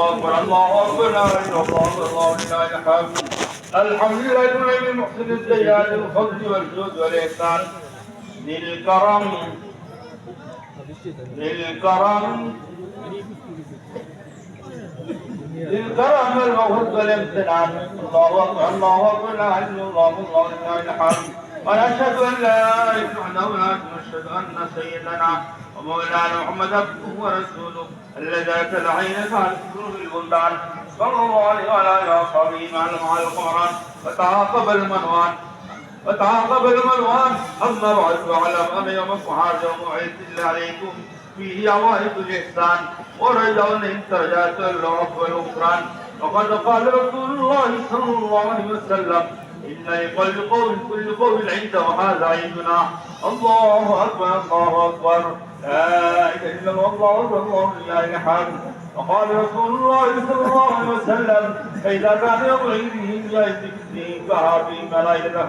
أكبر الله أكبر لا إله إلا الله والله لا إله الحمد لله المنعم المحسن السيئات الفضل والجود والإحسان للكرم والموت والامتنان الله أكبر الله أكبر لا إله إلا الله والله لا إله ونشهد أن لا إله إلا الله ونشهد أن سيدنا ومولانا محمد عبده ورسوله الذي أتى عينك على السرور البلدان صلى الله عليه وعلى آله وصحبه مع القمران وتعاقب المنوان أما بعد فاعلم أن يوم الصحابة وموعد الله عليكم فيه عوائد الإحسان ورجاء إن ترجعت العفو والغفران وقد قال رسول الله صلى الله عليه وسلم إن لكل قول عند وهذا عندنا الله أكبر الله أكبر لا إله إلا الله والله لا إله وقال رسول الله صلى الله عليه وسلم فإذا كان يوم عيده يأتي فهذه ملائكته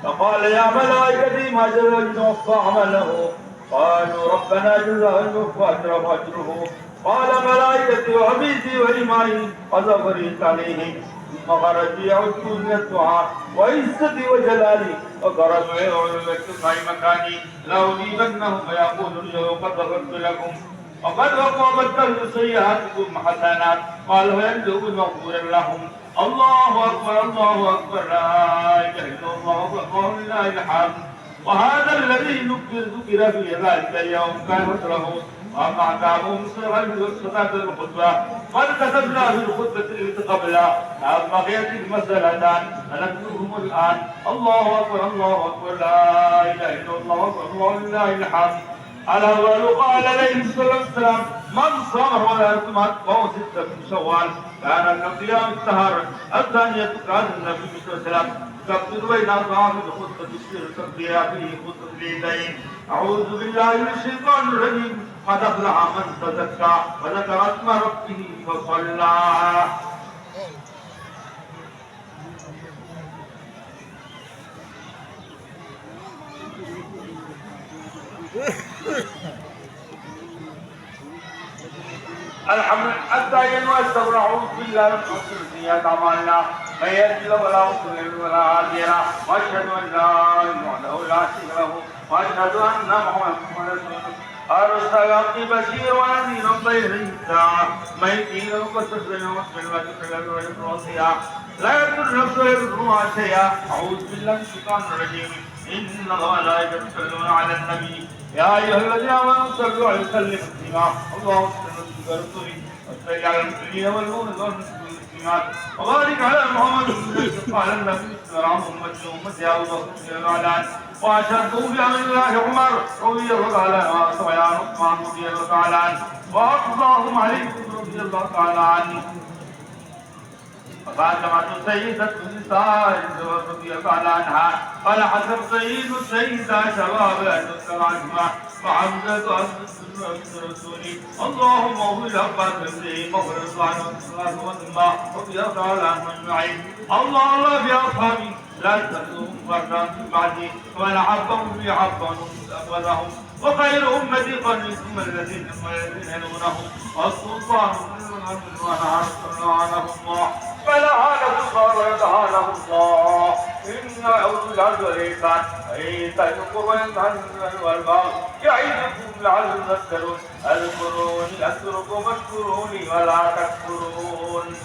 فقال يا ملائكتي ما جزاء وفى عمله قالوا ربنا جزاء وفى أجره قال ملائكتي وعبيدي وإمائي وزفريت عليه ثم خرج يعد من الدعاء وعزتي وجلالي وقرب ويعلمك مكاني لأجيبنهم فيقول اليوم قد غفرت لكم وقد بدلت سيئاتكم حسنات قال ويبدأ مغفورا لهم الله أكبر الله أكبر لا إله إلا الله والله لا إله وهذا الذي ذكر في ذلك اليوم كان مثله وأما أعتابهم صلاة الخطبة قد كتبنا في الخطبة التي قبلها أما يأتي مسألتان فنذكرهم الآن الله أكبر الله أكبر لا إله إلا الله والله لا إله الأول قال عليه الصلاة والسلام من صام ولا يصوم فهو ستة من شوال كان كصيام الدهر الثانية كان النبي صلى الله عليه وسلم يكفر بين أصحاب الخطبة السر فيها فيه خطبة اليدين أعوذ بالله من الشيطان الرجيم قد أفلح من تزكى وذكر اسم ربه فصلى الحمد أستعين وأستغفر أعوذ بالله من سيئات أعمالنا من يهده الله فلا مضل له ولا هادي له وأشهد أن لا إله إلا الله لا شريك له وأشهد أن محمدا رسول الله أرسلني بشيرا ونذيرا بين الساعة من يهده الله فاستغفره وأستغفر لا يضر نفسه يضرها شيئا أعوذ بالله من الشيطان الرجيم إن الله لا يصلون على النبي يا أيها الذين آمنوا صلوا عليه وسلموا تسليما اللهم صل ورسوله وصل على المسلمين والمؤمنين والمسلمات وبارك على محمد قال النبي صلى الله عليه وسلم أمتي يا أبو بكر وأشهده بأمر الله عمر رضي الله تعالى عنه وسفيان عثمان رضي الله تعالى عنه وأرضاهم عليكم رضي الله تعالى عنه فاطمة سيدة النساء رضي الله تعالى عنها قال حسن سيد السيدة شباب السلام عنهما وحمزة أسد رسولي اللهم اغفر لأبا تبليه مغفر الله عنه وسلم رضي الله تعالى عنهم أجمعين الله بأصحابي لا تسألهم فردا من بعدي ومن أحبهم بأحبهم أبدهم وخير أمتي قرني ثم الذين يلونهم والسلطان ونعانهم الله فلا هانه الله ويتهانه الله إن أعوذ بالله والإحسان فإن تهلكوا وينتهن والبعض يعيدكم لعلهم تذكرون اذكروني أذكركم واشكروني ولا تكفرون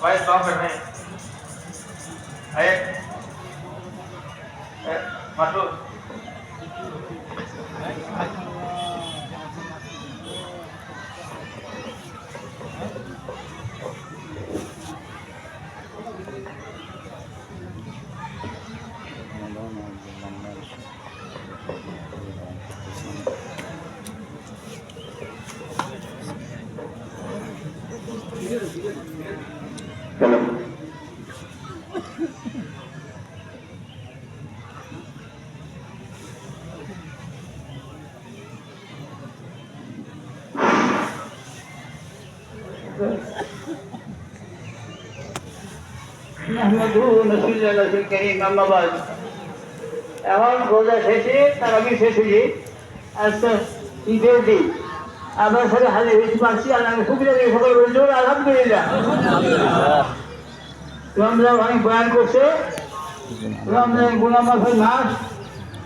भाई स्टॉप करने आए मास्टर এখন রোজা শেষে তারাবি শেষ হয়ে আজকে ঈদের দিন আপনার সাথে হাজির হয়েছি পারছি আল্লাহ শুক্রিয়া দিয়ে সকল বলছি আলহামদুলিল্লাহ। রমজান অনেক বয়ান করছে, রমজান গুনাহ মাফের মাস,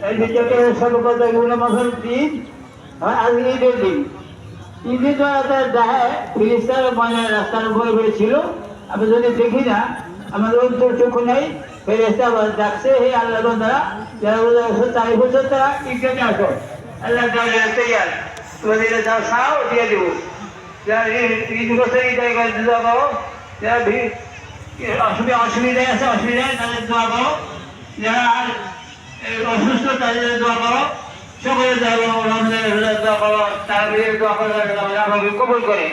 এই দিকে সর্বপ্রথম গুনাহ মাফের দিন, আজ ঈদের দিন। ঈদে তো একটা দেখায় ফিলিস্তার মানে রাস্তার উপরে হয়েছিল, আমি যদি দেখি না আমাদের অন্তর চক্ষু নেই, ফেরেস্তা ডাকছে হে আল্লাহ বান্দারা যারা রোজা রাখছো 4 বছর তারা ঈদগাহে আসো, আল্লাহ তাআলা তৈয়ার তোমাদের যাও খাও দিয়ে দেব। যারা ঈদ বছর ঈদের দোয়া করো, যারা অসুবিধায় আছে অসুবিধায় তাদের দোয়া করো, যারা অসুস্থ তাদের দোয়া করো, সকলে রমজানের দোয়া করো, তারা দোয়া করে আমাকে কবুল করে।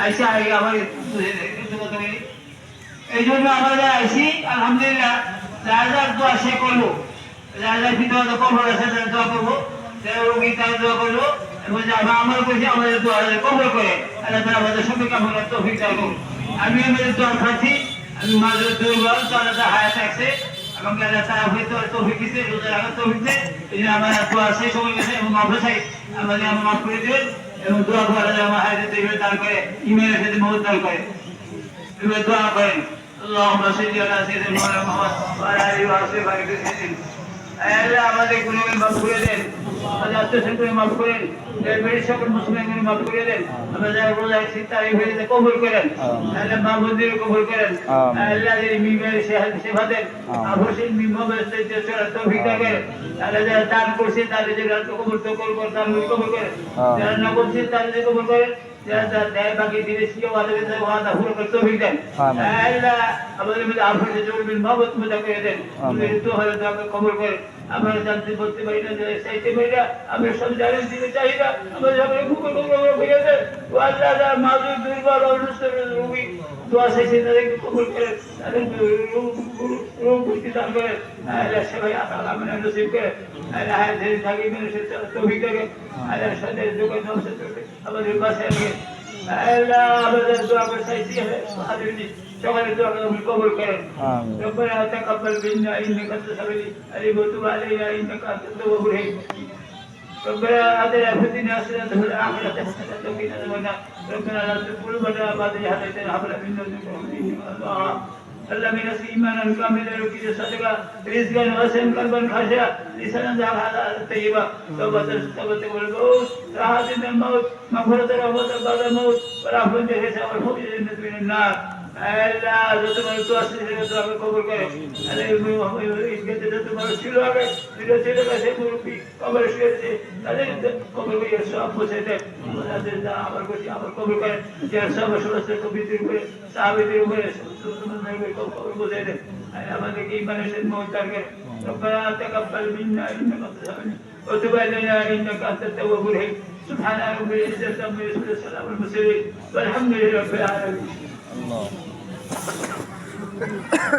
আইসি আমার এই জন্য আমরা আইসি আলহামদুলিল্লাহ, যার দোয়া সে করবো, যার ভিতরে কবর আছে তারা দোয়া করবো, যারা রোগী তারা দোয়া করবো, এবং আমার কাছে আমাদের দোয়া কবর করে আল্লাহ তাআলা আমাদের সবাইকে আমরা তৌফিক দান করুন। আমি আমাদের দোয়া খাচ্ছি, আমি মাঝে দুর্বল তারা হায়াত আছে এবং আল্লাহ তাআলা হয়তো তৌফিক দিতে রোজা রাখার তৌফিক দেয়। এই জন্য আমার দোয়া আছে সবার কাছে এবং মাফ চাই, আমাদের আমার মাফ করে দেবেন এবং দোয়া করে আমার হায়াতে তৈরি দান করে, ইমানের সাথে মহৎ দান করে। এবার দোয়া করেন اللهم صل على سيدنا محمد وعلى اله وصحبه وسلم। আল্লাহ আমাদের গুনাহকে মাফ করে দেন, আমাদের আত্মীয়স্বজনকে মাফ করেন, বেড়ে সকল মুসলিমদের মাফ করে দেন, আমাদের রোজা সিতারি ফেরেতে কবুল করেন, আল্লাহ মাহবুবদের কবুল করেন, আল্লাহ এই মিমের সেবা দেন, আবশ্যক মিমের সাথে চলার তৌফিক দান করেন, আল্লাহ যারা দান করছে তাদের যারা কবুল করেন, দান কবুল করেন, যারা না করছে তাদের কবুল করেন, যারা দেয় বাকি দিনে শিখে ওয়াদা পুরো করতে তৌফিক দেন। আল্লাহ আমাদের মধ্যে আফরতে জরুরি মহব্বত মজা করে দেন, তো হলে কবুল করেন। আমরা জানতে বলতে পারি না, চাইতে পারি না, আমরা সব জানেন দিতে চাই না, আমাদের সবাই খুবই ফিরে দেন। ও আল্লাহ যারা মাজুর দুর্বল অসুস্থ রোগী দোয়া চাইছে তাদেরকে কবুল করেন, তাদের রোগ মুক্তি দান করেন, আল্লাহ সবাই আল্লাহ মানে নসিব করেন, আল্লাহ ধীরে থাকি মানুষের তৌফিক দেন, আল্লাহ সাথে যোগাযোগ আমাদের বাসায় আল্লাহ আমাদের দোয়া করে চাইছি সকলের দোয়া কবুল করেন। ربنا تقبل منا انك انت السميع العليم وتب علينا انك انت التواب الرحيم. ربنا آتنا في الدنيا حسنة وفي الآخرة حسنة وقنا عذاب النار. ربنا لا تزغ قلوبنا بعد إذ هديتنا وهب لنا من لدنك رحمة إنك أنت الوهاب. اللهم نسأل إيمانا كاملا ويقين صدقا رزقا واسعا قلبا خاشعا لسانا ذاكرا طيبا توبة والموت راحة من الموت مغفرة ورحمة بعد الموت ورحمة الحساب والفوز من النار. আল্লাহ যত মানুষ তো আসছে সেটা আমি কবর করে তোমার ছিল আগে ছেলে কাছে মুরব্বী কবর শুয়েছে তাদের কবর করে সব বসে দেয় আবার করছি আবার কবর করে যারা সব সমস্ত কবিদের উপরে সাহাবিদের উপরে কবর বসে দেয় আমাদেরকে এই মানুষের মহত্তার করে ربنا تقبل منا انك انت السميع العليم وتب علينا انك انت التواب الرحيم. سبحان رب العزة عما يصفون والسلام على المرسلين والحمد لله رب العالمين.